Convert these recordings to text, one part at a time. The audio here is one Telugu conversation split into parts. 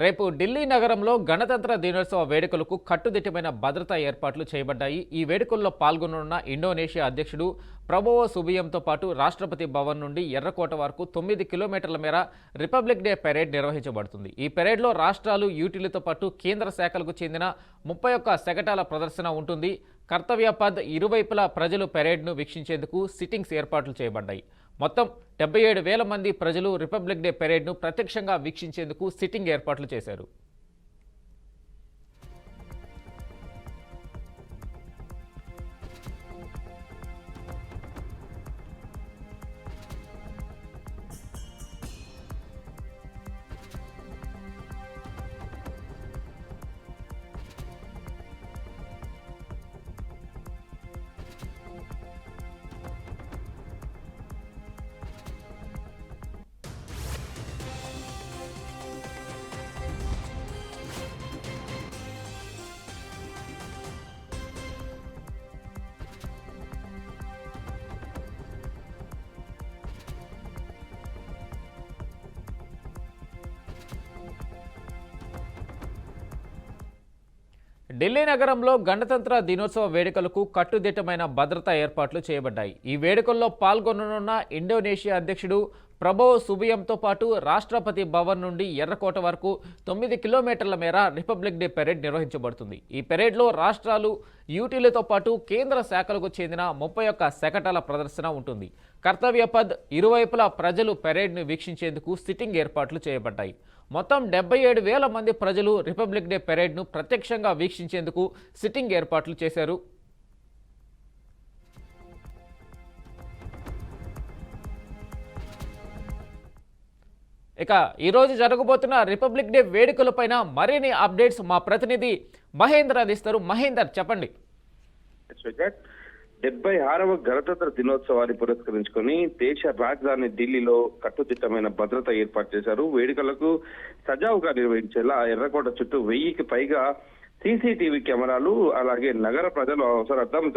రేపు ఢిల్లీ నగరంలో గణతంత్ర దినోత్సవ వేడుకలకు కట్టుదిట్టమైన భద్రతా ఏర్పాట్లు చేయబడ్డాయి. ఈ వేడుకల్లో పాల్గొననున్న ఇండోనేషియా అధ్యక్షుడు ప్రబోవో సుబియంతో పాటు రాష్ట్రపతి భవన్ నుండి ఎర్రకోట వరకు 9 కిలోమీటర్ల మేర రిపబ్లిక్ డే పెరేడ్ నిర్వహించబడుతుంది. ఈ పెరేడ్లో రాష్ట్రాలు, యూటీలతో పాటు కేంద్ర శాఖలకు చెందిన 31 శకటాల ప్రదర్శన ఉంటుంది. కర్తవ్య పథ్ ఇరువైపులా ప్రజలు పెరేడ్ను వీక్షించేందుకు సిట్టింగ్స్ ఏర్పాట్లు చేయబడ్డాయి. మొత్తం 77,000 మంది ప్రజలు రిపబ్లిక్ డే పెరేడ్ను ప్రత్యక్షంగా వీక్షించేందుకు సిట్టింగ్ ఏర్పాట్లు చేశారు. ఢిల్లీ నగరంలో గణతంత్ర దినోత్సవ వేడుకలకు కట్టుదిట్టమైన భద్రతా ఏర్పాట్లు చేయబడ్డాయి. ఈ వేడుకల్లో పాల్గొననున్న ఇండోనేషియా అధ్యక్షుడు ప్రబోవో సుబియంతో పాటు రాష్ట్రపతి భవన్ నుండి ఎర్రకోట వరకు 9 కిలోమీటర్ల మేర రిపబ్లిక్ డే పెరేడ్ నిర్వహించబడుతుంది. ఈ పెరేడ్లో రాష్ట్రాలు, యూటీలతో పాటు కేంద్ర శాఖలకు చెందిన 31 శకటాల ప్రదర్శన ఉంటుంది. కర్తవ్య పథ్ ఇరువైపులా ప్రజలు పెరేడ్ను వీక్షించేందుకు సిట్టింగ్ ఏర్పాట్లు చేయబడ్డాయి. మొత్తం 77,000 మంది ప్రజలు రిపబ్లిక్ డే పెరేడ్ను ప్రత్యక్షంగా వీక్షించేందుకు సిట్టింగ్ ఏర్పాట్లు చేశారు. ఇక ఈరోజు జరగబోతున్న రిపబ్లిక్ డే వేడుకలపైన మరిన్ని అప్డేట్స్ మా ప్రతినిధి మహేందర్ అందిస్తారు. మహేందర్, చెప్పండి. 76వ గణతంత్ర దినోత్సవాన్ని పురస్కరించుకొని దేశ రాజధాని ఢిల్లీలో కట్టుదిట్టమైన భద్రత ఏర్పాటు చేశారు. వేడుకలకు సజావుగా నిర్వహించేలా ఎర్రకోట చుట్టూ 1000కి పైగా సీసీటీవీ కెమెరాలు, అలాగే నగర ప్రజల అవసరార్థం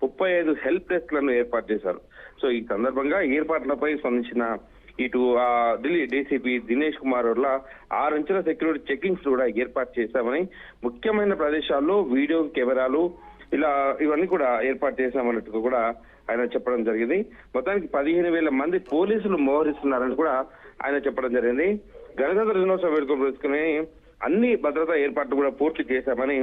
35 హెల్ప్ డెస్క్లను ఏర్పాటు చేశారు. సో ఈ సందర్భంగా ఏర్పాట్లపై స్పందించిన ఇటు ఢిల్లీ డీసీపీ దినేష్ కుమార్ వల్ల 6 అంచెల సెక్యూరిటీ చెకింగ్స్ కూడా ఏర్పాటు చేశామని, ముఖ్యమైన ప్రదేశాల్లో వీడియో కెమెరాలు ఇవన్నీ కూడా ఏర్పాటు చేశామన్నట్టుగా కూడా ఆయన చెప్పడం జరిగింది. మొత్తానికి 15,000 మంది పోలీసులు మోహరిస్తున్నారని కూడా ఆయన చెప్పడం జరిగింది. గణతంత్ర దినోత్సవ వేడుకలు పురస్కరించుకుని అన్ని భద్రతా ఏర్పాట్లు కూడా పూర్తి చేశామని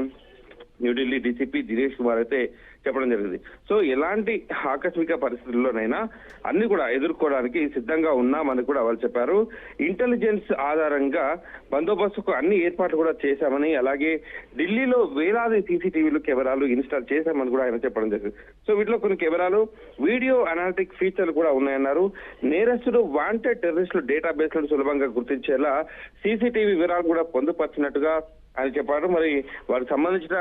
న్యూఢిల్లీ డీసీపీ దినేష్ కుమార్ అయితే చెప్పడం జరిగింది. సో ఎలాంటి ఆకస్మిక పరిస్థితుల్లోనైనా అన్ని కూడా ఎదుర్కోవడానికి సిద్ధంగా ఉన్నామని కూడా వాళ్ళు చెప్పారు. ఇంటెలిజెన్స్ ఆధారంగా బందోబస్తుకు అన్ని ఏర్పాట్లు కూడా చేశామని, అలాగే ఢిల్లీలో వేలాది సీసీటీవీలు కెమెరాలు ఇన్స్టాల్ చేశామని కూడా ఆయన చెప్పడం జరిగింది. సో వీటిలో కొన్ని కెమెరాలు వీడియో అనాలిటిక్ ఫీచర్లు కూడా ఉన్నాయన్నారు. నేరస్తులు, వాంటెడ్ టెర్రరిస్టులు డేటాబేస్లను సులభంగా గుర్తించేలా సీసీటీవీ వివరాలు కూడా పొందుపరిచినట్టుగా ఆయన చెప్పారు. మరి వారికి సంబంధించిన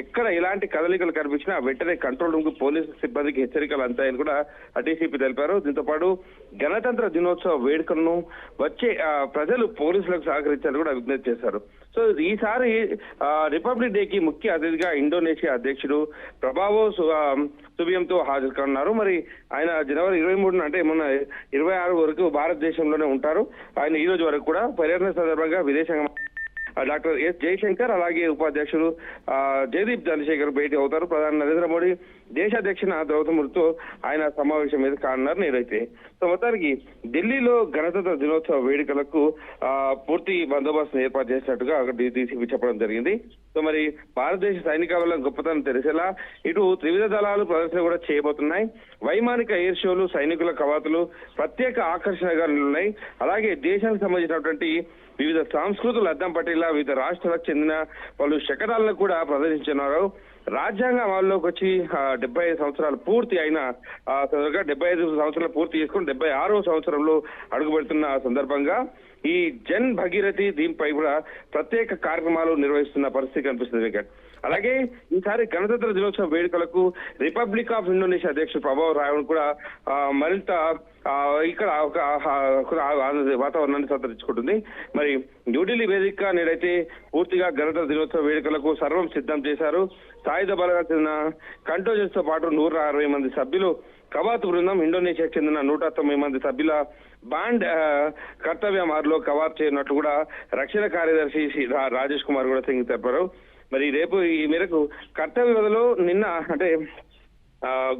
ఎక్కడ ఎలాంటి కదలికలు కనిపించినా వెంటనే కంట్రోల్ రూమ్ కు పోలీసు సిబ్బందికి హెచ్చరికలు అంతాయని కూడా డీసీపీ తెలిపారు. దీంతో పాటు గణతంత్ర దినోత్సవ వేడుకలను వచ్చే ప్రజలు పోలీసులకు సహకరించాలని కూడా విజ్ఞప్తి చేశారు. సో ఈసారి రిపబ్లిక్ డేకి ముఖ్య అతిథిగా ఇండోనేషియా అధ్యక్షుడు ప్రబోవో సుబియంతో హాజరు కానున్నారు. మరి ఆయన జనవరి 23 అంటే మొన్న 26 వరకు భారతదేశంలోనే ఉంటారు. ఆయన ఈ రోజు వరకు కూడా పర్యటన సందర్భంగా విదేశాంగ డాక్టర్ ఎస్ జయశంకర్, అలాగే ఉపాధ్యక్షుడు జయదీప్ చంద్రశేఖర్ భేటీ అవుతారు. ప్రధాని నరేంద్ర మోడీ, దేశ అధ్యక్షుడు ద్రౌపది ముర్ముతో ఆయన సమావేశం మీద కానున్నారు నేరైతే. సో మొత్తానికి ఢిల్లీలో గణతంత్ర దినోత్సవ వేడుకలకు పూర్తి బందోబస్తును ఏర్పాటు చేసినట్టుగా డీసీపీ చెప్పడం జరిగింది. సో మరి భారతదేశ సైనిక వల్ల గొప్పతనం తెలిసేలా ఇటు త్రివిధ దళాలు ప్రదర్శన కూడా చేయబోతున్నాయి. వైమానిక ఎయిర్ షోలు, సైనికుల కవాతులు ప్రత్యేక ఆకర్షణగా ఉన్నాయి. అలాగే దేశానికి సంబంధించినటువంటి వివిధ సంస్కృతులు అద్దం పట్టేలా వివిధ రాష్ట్రాలకు చెందిన పలు శకటాలను కూడా ప్రదర్శించున్నారు. రాజ్యాంగం అమల్లోకి వచ్చి 75 సంవత్సరాలు పూర్తి అయిన 75 సంవత్సరాలు పూర్తి చేసుకుని 76వ సంవత్సరంలో అడుగుపెడుతున్న సందర్భంగా ఈ జన్ భగీరథి దీనిపై కూడా ప్రత్యేక కార్యక్రమాలు నిర్వహిస్తున్న పరిస్థితి కనిపిస్తుంది వెంకట్. అలాగే ఈసారి గణతంత్ర దినోత్సవ వేడుకలకు రిపబ్లిక్ ఆఫ్ ఇండోనేషియా అధ్యక్షుడు ప్రబోవో రావడం కూడా మరింత ఇక్కడ ఒక వాతావరణాన్ని సంతరించుకుంటుంది. మరి న్యూఢిల్లీ వేదికగా నేడైతే పూర్తిగా గణతంత్ర దినోత్సవ వేడుకలకు సర్వం సిద్ధం చేశారు. సాయుధ బలగాలకు చెందిన కంటోజెస్ తో పాటు 160 మంది సభ్యులు, కవాతు బృందం, ఇండోనేషియాకు చెందిన 109 మంది సభ్యుల బాండ్ కర్తవ్య మారులో కవాతు చేయనున్నట్లు కూడా రక్షణ కార్యదర్శి రాజేష్ కుమార్ కూడా సింగ్ తెలిపారు. మరి రేపు ఈ మేరకు కర్తవ్య విధులు నిన్న అంటే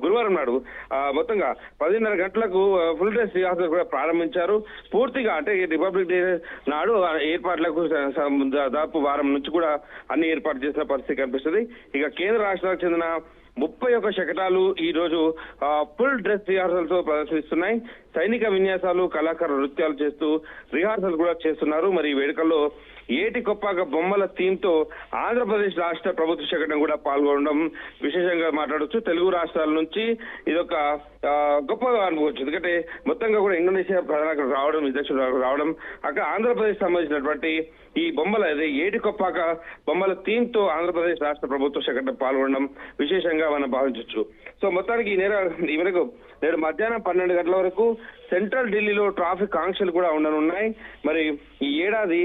గురువారం నాడు మొత్తంగా 10:30 గంటలకు ఫుల్ డ్రెస్ రిహార్సల్ కూడా ప్రారంభించారు. పూర్తిగా అంటే రిపబ్లిక్ డే నాడు ఏర్పాట్లకు దాదాపు వారం నుంచి కూడా అన్ని ఏర్పాటు చేసిన పరిస్థితి కనిపిస్తుంది. ఇక కేంద్ర రాష్ట్రాలకు చెందిన 31 శకటాలు ఈ రోజు ఫుల్ డ్రెస్ రిహార్సల్ తో ప్రదర్శిస్తున్నాయి. సైనిక విన్యాసాలు, కళాకారులు నృత్యాలు చేస్తూ రిహార్సల్ కూడా చేస్తున్నారు. మరి ఈ వేడుకల్లో ఏటి కొప్పాక బొమ్మల థీమ్ తో ఆంధ్రప్రదేశ్ రాష్ట్ర ప్రభుత్వ శకటం కూడా పాల్గొనడం విశేషంగా మాట్లాడొచ్చు. తెలుగు రాష్ట్రాల నుంచి ఇదొక గొప్పగా అనుకోవచ్చు. ఎందుకంటే మొత్తంగా కూడా ఇండోనేషియా ప్రధాన రావడం, అధ్యక్షుడు రావడం, అక్కడ ఆంధ్రప్రదేశ్ సంబంధించినటువంటి ఈ బొమ్మల ఏటి కొప్పాక బొమ్మల థీమ్ తో ఆంధ్రప్రదేశ్ రాష్ట్ర ప్రభుత్వ శకటం పాల్గొనడం విశేషంగా మనం భావించవచ్చు. సో మొత్తానికి ఈ మేరకు నేడు మధ్యాహ్నం 12 గంటల వరకు సెంట్రల్ ఢిల్లీలో ట్రాఫిక్ ఆంక్షలు కూడా ఉండనున్నాయి. మరి ఈ ఏడాది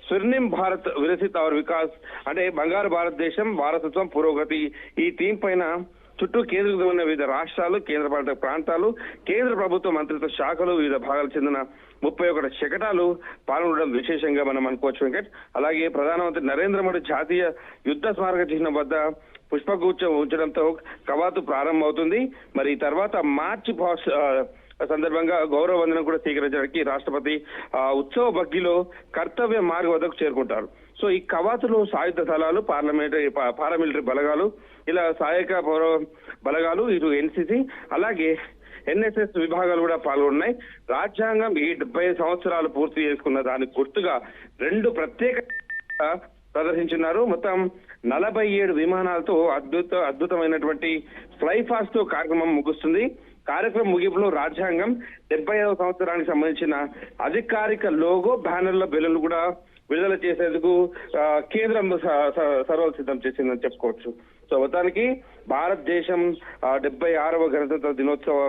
స్వర్ణిం భారత్ విరసిత్ ఔర్ వికాస్ అంటే బంగారు భారతదేశం, వారసత్వం, పురోగతి ఈ థీమ్ పైన చుట్టూ కేంద్రీకృతమైన వివిధ రాష్ట్రాలు, కేంద్రపాలిత ప్రాంతాలు, కేంద్ర ప్రభుత్వ మంత్రిత్వ శాఖలు, వివిధ భాగాలకు చెందిన 31 శకటాలు పాల్గొనడం విశేషంగా మనం అనుకోవచ్చు వెంకట్. అలాగే ప్రధానమంత్రి నరేంద్ర మోడీ జాతీయ యుద్ధ స్మారక చిహ్నం వద్ద పుష్పగుచ్చం ఉంచడంతో కవాతు ప్రారంభమవుతుంది. మరి తర్వాత మార్చి సందర్భంగా గౌరవ వందనం కూడా స్వీకరించడానికి రాష్ట్రపతి ఉత్సవ బగ్గిలో కర్తవ్య మార్గ వద్దకు చేరుకుంటారు. సో ఈ కవాతులో సాయుధ దళాలు, పారామిలిటరీ బలగాలు, ఇలా సహాయక పౌర బలగాలు, ఇటు ఎన్సీసీ అలాగే ఎన్ఎస్ఎస్ విభాగాలు కూడా పాల్గొన్నాయి. రాజ్యాంగం ఈ 70 సంవత్సరాలు పూర్తి చేసుకున్న దానికి గుర్తుగా 2 ప్రత్యేక ప్రదర్శించున్నారు. మొత్తం 47 విమానాలతో అద్భుతమైనటువంటి ఫ్లై ఫాస్ట్ తో కార్యక్రమం ముగుస్తుంది. కార్యక్రమం ముగింపులో రాజ్యాంగం 75వ సంవత్సరానికి సంబంధించిన అధికారిక లోగో, బ్యానర్ల బెలూన్లు కూడా విడుదల చేసేందుకు కేంద్రం సర్వం సిద్ధం చేసిందని చెప్పుకోవచ్చు. సో మొత్తానికి భారతదేశం 76వ గణతంత్ర దినోత్సవ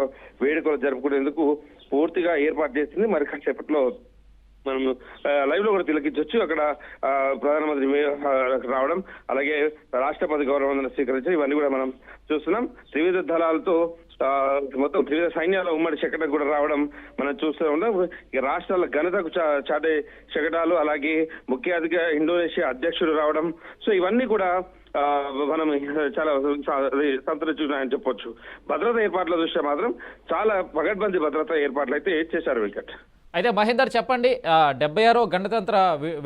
వేడుకలు జరుపుకునేందుకు పూర్తిగా ఏర్పాటు చేసింది. మరి కాసేపట్లో మనం లైవ్ లో కూడా తిలకించవచ్చు. అక్కడ ప్రధానమంత్రి రావడం, అలాగే రాష్ట్రపతి గౌరవ వందనం స్వీకరించడం, ఇవన్నీ కూడా మనం చూస్తున్నాం. త్రివిధ దళాలతో మొత్తం త్రివిధ సైన్యాల ఉమ్మడి శకటం కూడా రావడం మనం చూస్తూ ఉన్నాం. ఇక రాష్ట్రాల ఘనతకు చాటే శకటాలు, అలాగే ముఖ్య అతిథిగా ఇండోనేషియా అధ్యక్షుడు రావడం, సో ఇవన్నీ కూడా మనం చాలా సంతరించుకున్నాయని చెప్పొచ్చు. భద్రతా ఏర్పాట్ల దృష్ట్యా మాత్రం చాలా పగడ్బందీ భద్రతా ఏర్పాట్లు అయితే చేశారు వెంకట్. అయితే మహేందర్ చెప్పండి, 76వ గణతంత్ర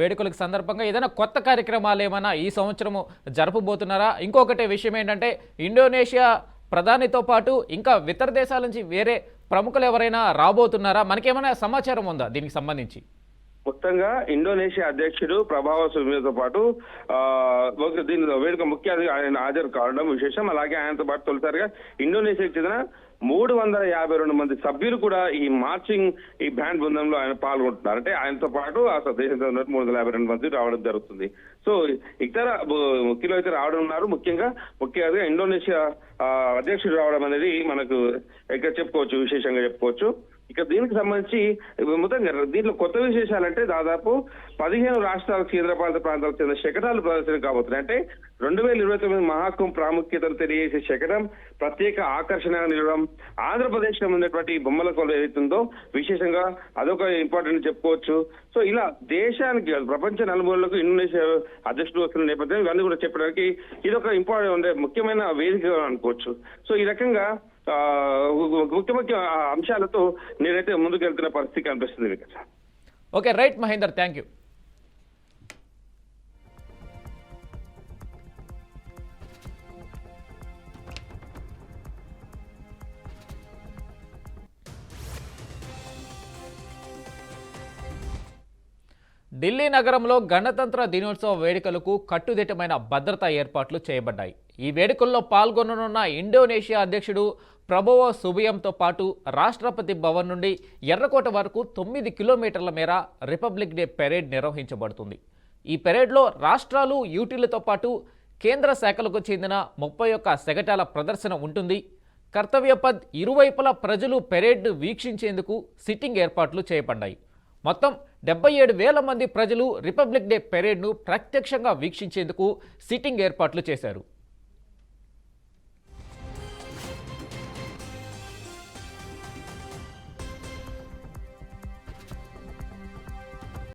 వేడుకలకు సందర్భంగా ఏదైనా కొత్త కార్యక్రమాలు ఏమైనా ఈ సంవత్సరము జరపబోతున్నారా? ఇంకొకటి విషయం ఏంటంటే ఇండోనేషియా ప్రధానితో పాటు ఇంకా ఇతర దేశాల నుంచి వేరే ప్రముఖులు ఎవరైనా రాబోతున్నారా? మనకేమైనా సమాచారం ఉందా దీనికి సంబంధించి? మొత్తంగా ఇండోనేషియా అధ్యక్షుడు ప్రభావ సుబియాంతో పాటు దీని వేడుక ముఖ్య ఆయన హాజరు కావడం విశేషం. అలాగే ఆయనతో పాటు తొలిసారిగా ఇండోనేషియాకు చెందిన 352 మంది సభ్యులు కూడా ఈ మార్చింగ్ ఈ బ్యాండ్ బృందంలో ఆయన పాల్గొంటున్నారు. అంటే ఆయనతో పాటు ఆ దేశంతో 352 మంది రావడం జరుగుతుంది. సో ఇతర ముఖ్యులు అయితే రావడం ఉన్నారు. ముఖ్యంగా ఇండోనేషియా అధ్యక్షుడు రావడం అనేది మనకు ఇక్కడ చెప్పుకోవచ్చు, విశేషంగా చెప్పుకోవచ్చు. ఇక దీనికి సంబంధించి మొత్తంగా దీంట్లో కొత్త విశేషాలంటే దాదాపు 15 రాష్ట్రాల కేంద్రపాలిత ప్రాంతాలకు చెందిన శకటాలు ప్రదర్శన కాబోతున్నాయి. అంటే 2029 మహాకుంభ్ ప్రాముఖ్యతను తెలియజేసే శకటం ప్రత్యేక ఆకర్షణగా నిలవడం, ఆంధ్రప్రదేశ్ లో ఉన్నటువంటి బొమ్మల కొలువు ఏదైతుందో విశేషంగా అదొక ఇంపార్టెంట్ చెప్పుకోవచ్చు. సో ఇలా దేశానికి ప్రపంచ నలుమూలలకు ఇండోనేషియా అధ్యక్షుడు వస్తున్న నేపథ్యం ఇవన్నీ కూడా చెప్పడానికి ఇదొక ఇంపార్టెంట్ ముఖ్యమైన వేదిక అనుకోవచ్చు. సో ఈ రకంగా ముఖ్య అంశాలతో నేనైతే ముందుకెళ్తున్న పరిస్థితి కనిపిస్తుంది Vikas. Okay, right Mahender, thank you. Delhi నగరంలో గణతంత్ర దినోత్సవ వేడుకలకు కట్టుదిట్టమైన భద్రతా ఏర్పాట్లు చేయబడ్డాయి. ఈ వేడుకల్లో పాల్గొననున్న ఇండోనేషియా అధ్యక్షుడు ప్రబోవో సుబియాంతో పాటు రాష్ట్రపతి భవన్ నుండి ఎర్రకోట వరకు 9 కిలోమీటర్ల మేర రిపబ్లిక్ డే పెరేడ్ నిర్వహించబడుతుంది. ఈ పెరేడ్లో రాష్ట్రాలు, యూటీలతో పాటు కేంద్ర శాఖలకు చెందిన 31 శకటాల ప్రదర్శన ఉంటుంది. కర్తవ్యపథ్ ఇరువైపులా ప్రజలు పెరేడ్ వీక్షించేందుకు సిట్టింగ్ ఏర్పాట్లు చేయబడ్డాయి. మొత్తం 77,000 మంది ప్రజలు రిపబ్లిక్ డే పెరేడ్ను ప్రత్యక్షంగా వీక్షించేందుకు సిట్టింగ్ ఏర్పాట్లు చేశారు.